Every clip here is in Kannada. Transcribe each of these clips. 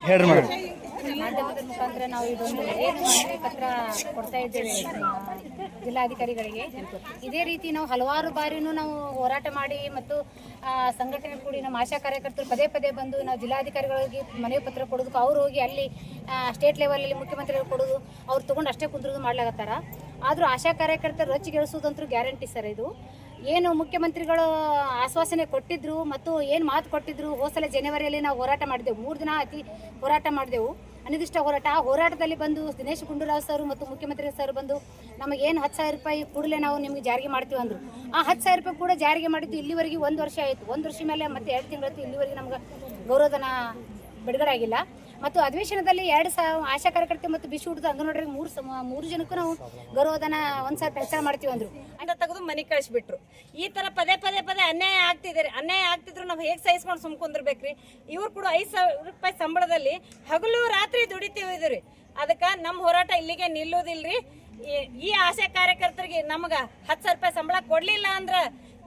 ಹೇಳ್ರಿ ಮೇಡಮ್. ಮಾಧ್ಯಮದ ಮುಖಾಂತರ ನಾವು ಇದೊಂದು ಏನು ಮನವಿ ಪತ್ರ ಕೊಡ್ತಾ ಇದ್ದೇವೆ ಜಿಲ್ಲಾಧಿಕಾರಿಗಳಿಗೆ. ಇದೇ ರೀತಿ ನಾವು ಹಲವಾರು ಬಾರಿನೂ ನಾವು ಹೋರಾಟ ಮಾಡಿ ಮತ್ತು ಸಂಘಟನೆ ಕೂಡಿ ನಮ್ಮ ಆಶಾ ಕಾರ್ಯಕರ್ತರು ಪದೇ ಪದೇ ಬಂದು ನಾವು ಜಿಲ್ಲಾಧಿಕಾರಿಗಳಿಗೆ ಮನವಿ ಪತ್ರ ಕೊಡೋದಕ್ಕೆ ಅವ್ರು ಹೋಗಿ ಅಲ್ಲಿ ಸ್ಟೇಟ್ ಲೆವೆಲಲ್ಲಿ ಮುಖ್ಯಮಂತ್ರಿಗಳು ಕೊಡೋದು ಅವ್ರು ತೊಗೊಂಡು ಅಷ್ಟೇ ಕುಂದ್ರದು ಮಾಡ್ಲಾಗತ್ತಾರ. ಆದರೂ ಆಶಾ ಕಾರ್ಯಕರ್ತರು ರೊಚ್ಚಿಗೆಳಿಸೋದಂತೂ ಗ್ಯಾರಂಟಿ ಸರ್. ಇದು ಏನು ಮುಖ್ಯಮಂತ್ರಿಗಳು ಆಶ್ವಾಸನೆ ಕೊಟ್ಟಿದ್ರು ಮತ್ತು ಏನು ಮಾತು ಕೊಟ್ಟಿದ್ರು, ಹೋಸಲ ಜನವರಿಯಲ್ಲಿ ನಾವು ಹೋರಾಟ ಮಾಡಿದೆವು. 3 ದಿನ ಅತಿ ಹೋರಾಟ ಮಾಡಿದೆವು, ಅನಿರ್ದಿಷ್ಟ ಹೋರಾಟ. ಆ ಹೋರಾಟದಲ್ಲಿ ಬಂದು ದಿನೇಶ್ ಗುಂಡೂರಾವ್ ಸರ್ ಮತ್ತು ಮುಖ್ಯಮಂತ್ರಿ ಸರ್ ಬಂದು ನಮಗೇನು 10,000 ರೂಪಾಯಿ ಕೂಡಲೇ ನಾವು ನಿಮಗೆ ಜಾರಿಗೆ ಮಾಡ್ತೀವಿ ಅಂದರು. ಆ 10,000 ರೂಪಾಯಿ ಕೂಡ ಜಾರಿಗೆ ಮಾಡಿದ್ದು ಇಲ್ಲಿವರೆಗೆ 1 ವರ್ಷ ಆಯಿತು. 1 ವರ್ಷ ಮೇಲೆ ಮತ್ತೆ 2 ತಿಂಗಳಾಯಿತು, ಇಲ್ಲಿವರೆಗೆ ನಮ್ಗೆ ಗೌರವಧನ ಬಿಡುಗಡೆ ಆಗಿಲ್ಲ. ಮತ್ತು ಅಧಿವೇಶನದಲ್ಲಿ 2,000 ಆಶಾ ಕಾರ್ಯಕರ್ತೆ ಮತ್ತು ಬಿಸಿ ಊಟದ ಅಂಗನವಾಡಿಗೆ 3 ಜನಕ್ಕೂ ನಾವು ಗೌರವಧನ 1,000 ಕೆಲಸ ಮಾಡ್ತೀವಿ ಅಂದರು. ಅಂತ ತೆಗೆದು ಮನೆ ಕಳಿಸ್ಬಿಟ್ರು. ಈ ತರ ಪದೇ ಪದೇ ಪದೇ ಅನ್ಯಾಯ ಆಗ್ತಿದ್ದಾರೆ. ಅನ್ಯಾಯ ಆಗ್ತಿದ್ರು ನಾವು ಹೇಗೆ ಸಹಿಸ್ಕೊಂಡು ಸುಮ್ಕೊಂಡ್ರಬೇಕ್ರಿ? ಇವ್ರು ಕೂಡ 5,000 ರೂಪಾಯಿ ಸಂಬಳದಲ್ಲಿ ಹಗಲು ರಾತ್ರಿ ದುಡಿತೀವಿ. ಅದಕ್ಕೆ ನಮ್ಮ ಹೋರಾಟ ಇಲ್ಲಿಗೆ ನಿಲ್ಲೋದಿಲ್ರಿ. ಈ ಆಶಾ ಕಾರ್ಯಕರ್ತರಿಗೆ ನಮ್ಗೆ 10,000 ರೂಪಾಯಿ ಸಂಬಳ ಕೊಡ್ಲಿಲ್ಲ ಅಂದ್ರೆ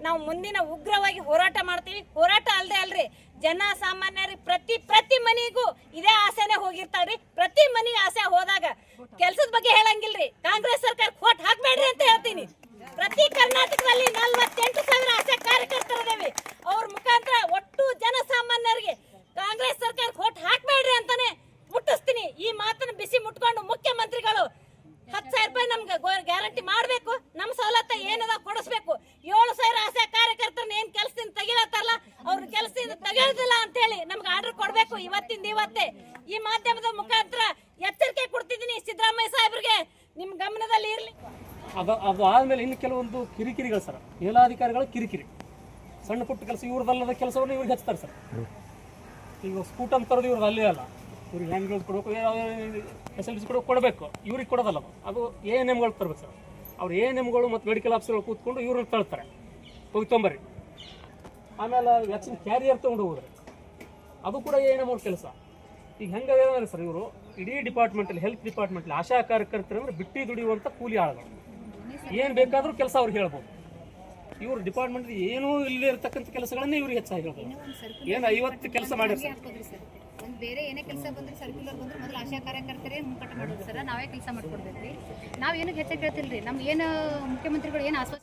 ನಾವು ಮುಂದಿನ ಉಗ್ರವಾಗಿ ಹೋರಾಟ ಮಾಡ್ತೀವಿ. ಹೋರಾಟ ಅಲ್ರಿ, ಜನ ಸಾಮಾನ್ಯರಿಗೆ ಪ್ರತಿ ಮನೆಗೂ ಇದೇ ಆಸೆನೆ ಹೋಗಿರ್ತಾವ್ರಿ. ಪ್ರತಿ ಮನೆಗೆ ಆಸೆ ಹೋದಾಗ ಕೆಲ್ಸದ ಬಗ್ಗೆ ಹೇಳಂಗಿಲ್ರಿ. ಕಾಂಗ್ರೆಸ್ ಸರ್ಕಾರ ಕೋಟ್ ಹಾಕ್ಬೇಡ್ರಿ ಅಂತ ಹೇಳ್ತೀನಿ. ಪ್ರತಿ ಕರ್ನಾಟಕದಲ್ಲಿ 48,000 ಆಶಾ ಕಾರ್ಯಕರ್ತರಿದ್ದೇವೆ. ಅವ್ರ ಮುಖಾಂತರ ಒಟ್ಟು ಜನ ಸಾಮಾನ್ಯರಿಗೆ ಕಾಂಗ್ರೆಸ್ ಸರ್ಕಾರ ಕೋಟ್ ಹಾಕ್ಬೇಡ್ರಿ ಅಂತಾನೆ ಮುಟ್ಟಿಸ್ತೀನಿ. ಈ ಮಾತನ್ನ ಬಿಸಿ ಮುಟ್ಕೊಂಡು ಮುಖ್ಯಮಂತ್ರಿಗಳು 10,000 ರೂಪಾಯಿ ನಮ್ಗೆ ಗ್ಯಾರಂಟಿ ಮಾಡಬೇಕು. ನಮ್ಮ ಸವಲತ್ತು ಏನದ ಕೊಡಿಸ್ಬೇಕು. 7,000 ಆಶಾ ಕಾರ್ಯಕರ್ತರನ್ನ ಏನ್ ಕೆಲಸದಿಂದ ತೆಗಿಲತ್ತಾರಲ್ಲ, ಅವ್ರ ಕೆಲಸದಿಂದ ತೆಗೆಯೋದಿಲ್ಲ ಅಂತ ಹೇಳಿ ನಮ್ಗೆ ಆರ್ಡರ್ ಕೊಡ್ಬೇಕು ಇವತ್ತಿಂದ ಇವತ್ತೇ. ಈ ಮಾಧ್ಯಮದ ಮುಖಾಂತರ ಎಚ್ಚರಿಕೆ ಕೊಡ್ತಿದ್ದೀನಿ ಸಿದ್ದರಾಮಯ್ಯ ಸಾಹೇಬ್ರಿಗೆ, ನಿಮ್ ಗಮನದಲ್ಲಿ ಇರ್ಲಿ. ಅದು ಆದ್ಮೇಲೆ ಇನ್ನು ಕೆಲವೊಂದು ಕಿರಿಕಿರಿಗಳು ಸರ್, ಮೇಲಾಧಿಕಾರಿಗಳು ಕಿರಿಕಿರಿ, ಸಣ್ಣ ಪುಟ್ಟ ಕೆಲಸ ಇವ್ರದಲ್ಲದ ಕೆಲಸವನ್ನು ಇವ್ರಿಗೆ ಹಚ್ತಾರೆ ಸರ್. ಈಗ ಸ್ಕೂಟ್ ಅಂತ ತರೋದು ಇವ್ರದ್ದು ಅಲ್ಲೇ ಅಲ್ಲ, ಇವ್ರಿಗೆ ಹ್ಯಾಂಡ್ ಕೊಡಬೇಕು, ಫೆಸಿಲಿಟೀಸ್ ಕೊಡಬೇಕು, ಇವ್ರಿಗೆ ಕೊಡೋದಲ್ಲ. ಅದು ANMಗಳು ತರ್ಬೇಕು ಸರ್. ಅವ್ರು ANMಗಳು ಮತ್ತು ಮೆಡಿಕಲ್ ಆಫೀಸರ್ಗಳು ಕೂತ್ಕೊಂಡು ಇವ್ರನ್ನ ತಳ್ತಾರೆ, ಹೋಗಿ ತೊಂಬರಿ. ಆಮೇಲೆ ವ್ಯಾಕ್ಸಿನ್ ಕ್ಯಾರಿಯರ್ ತೊಗೊಂಡು ಹೋಗ್ರಿ, ಅದು ಕೂಡ ANM ಕೆಲಸ. ಈಗ ಹೆಂಗೆ ಸರ್, ಇವರು ಇಡೀ ಡಿಪಾರ್ಟ್ಮೆಂಟಲ್ಲಿ, ಹೆಲ್ತ್ ಡಿಪಾರ್ಟ್ಮೆಂಟಲ್ಲಿ ಆಶಾ ಕಾರ್ಯಕರ್ತರು ಅಂದರೆ ಬಿಟ್ಟಿ ದುಡಿಯುವಂಥ ಕೂಲಿ ಆಳುಗಳು. ಏನು ಬೇಕಾದರೂ ಕೆಲಸ ಅವ್ರಿಗೆ ಹೇಳ್ಬೋದು. ಇವ್ರು ಡಿಪಾರ್ಟ್ಮೆಂಟ್ ಏನೂ ಇಲ್ಲೇ ಇರ್ತಕ್ಕಂಥ ಕೆಲಸಗಳನ್ನೇ ಇವ್ರಿಗೆ ಹೆಚ್ಚಾಗಿ ಹೇಳ್ಬೋದು. ಏನು 50 ಕೆಲಸ ಮಾಡಿರ್ತಾರೆ. ಒಂದು ಬೇರೆ ಏನೇ ಕೆಲಸ ಬಂದ್ರೆ ಸರ್ಕ್ಯುಲರ್ ಬಂದ್ರೆ ಮೊದಲು ಆಶಾ ಕಾರ್ಯಕರ್ತರೇ ಮುನ್ಕಟ್ಟ ಮಾಡೋದು ಸರ್. ನಾವೇ ಕೆಲಸ ಮಾಡ್ಕೊಡ್ಬೇಕ್ರಿ. ನಾವೇನು ಹೆಚ್ಚಾಗಿ ಕೇಳ್ತಿಲ್ರಿ. ನಮ್ಗೆ ಏನು ಮುಖ್ಯಮಂತ್ರಿಗಳು ಏನು ಆಶ್ವಾಸ